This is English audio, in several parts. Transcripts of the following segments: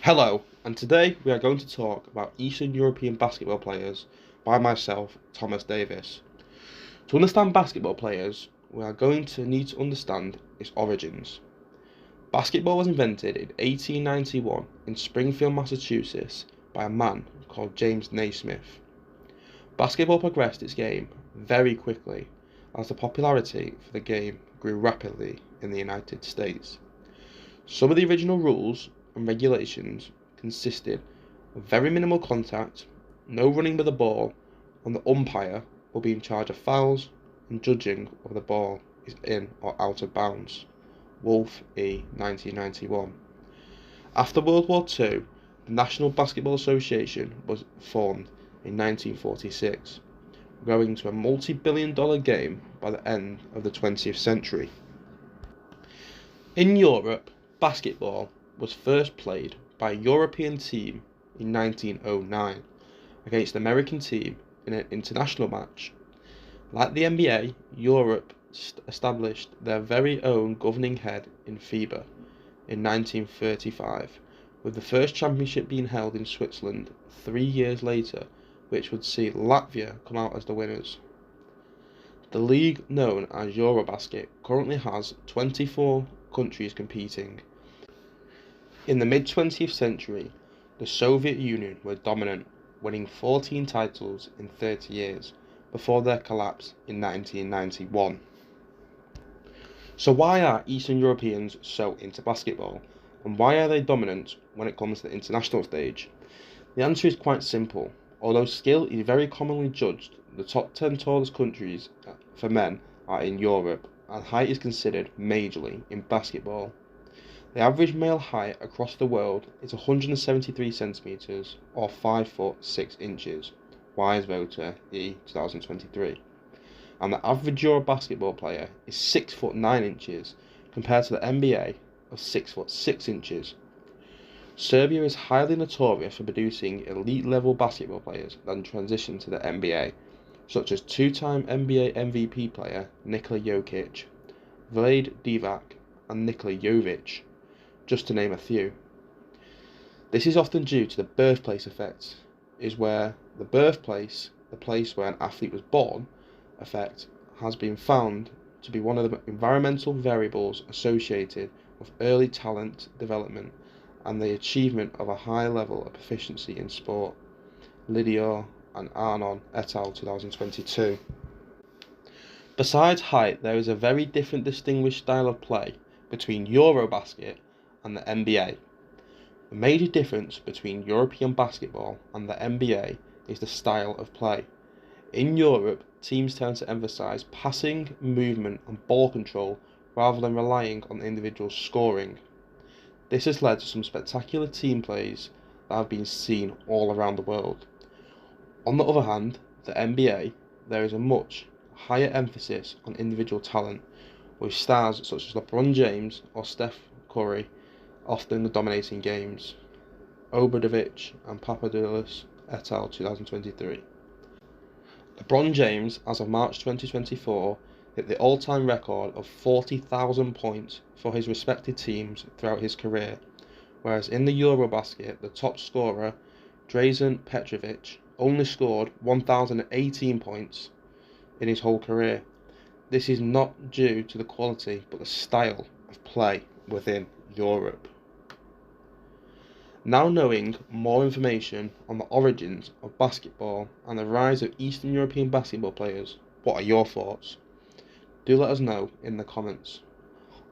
Hello, and today we are going to talk about Eastern European basketball players by myself, Thomas Davis. To understand basketball players, we are going to need to understand its origins. Basketball was invented in 1891 in Springfield, Massachusetts by a man called James Naismith. Basketball progressed its game very quickly as the popularity for the game grew rapidly in the United States. Some of the original rules and regulations consisted of very minimal contact, no running with the ball, and the umpire will be in charge of fouls and judging whether the ball is in or out of bounds. Wolf E. 1991. After World War II, the National Basketball Association was formed in 1946, growing to a multi-billion-dollar game by the end of the 20th century. In Europe, basketball was first played by a European team in 1909 against an American team in an international match. Like the NBA, Europe established their very own governing head in FIBA in 1935, with the first championship being held in Switzerland 3 years later, which would see Latvia come out as the winners. The league known as Eurobasket currently has 24 countries competing. In the mid-20th century, the Soviet Union were dominant, winning 14 titles in 30 years, before their collapse in 1991. So why are Eastern Europeans so into basketball, and why are they dominant when it comes to the international stage? The answer is quite simple. Although skill is very commonly judged, the top 10 tallest countries for men are in Europe, and height is considered majorly in basketball. The average male height across the world is 173 centimeters or 5 foot 6 inches, Wise Voter E 2023, and the average Euro basketball player is 6 foot 9 inches compared to the NBA of 6 foot 6 inches. Serbia is highly notorious for producing elite level basketball players that transition to the NBA, such as two-time NBA MVP player Nikola Jokic, Vlade Divac, and Nikola Jovic, just to name a few. This is often due to the birthplace effect, is where the birthplace, the place where an athlete was born, effect has been found to be one of the environmental variables associated with early talent development and the achievement of a high level of proficiency in sport. Lidior and Arnon et al. 2022. Besides height, there is a very different distinguished style of play between Eurobasket and the NBA. The major difference between European basketball and the NBA is the style of play. In Europe, teams tend to emphasize passing, movement, and ball control rather than relying on individual scoring. This has led to some spectacular team plays that have been seen all around the world. On the other hand, the NBA, there is a much higher emphasis on individual talent, with stars such as LeBron James or Steph Curry often dominating games. Obradovic and Papadopoulos et al. 2023. LeBron James, as of March 2024, hit the all-time record of 40,000 points for his respective teams throughout his career, whereas in the Eurobasket, the top scorer, Drazen Petrovic, only scored 1,018 points in his whole career. This is not due to the quality, but the style of play within Europe. Now knowing more information on the origins of basketball and the rise of Eastern European basketball players, what are your thoughts? Do let us know in the comments.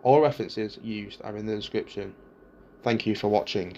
All references used are in the description. Thank you for watching.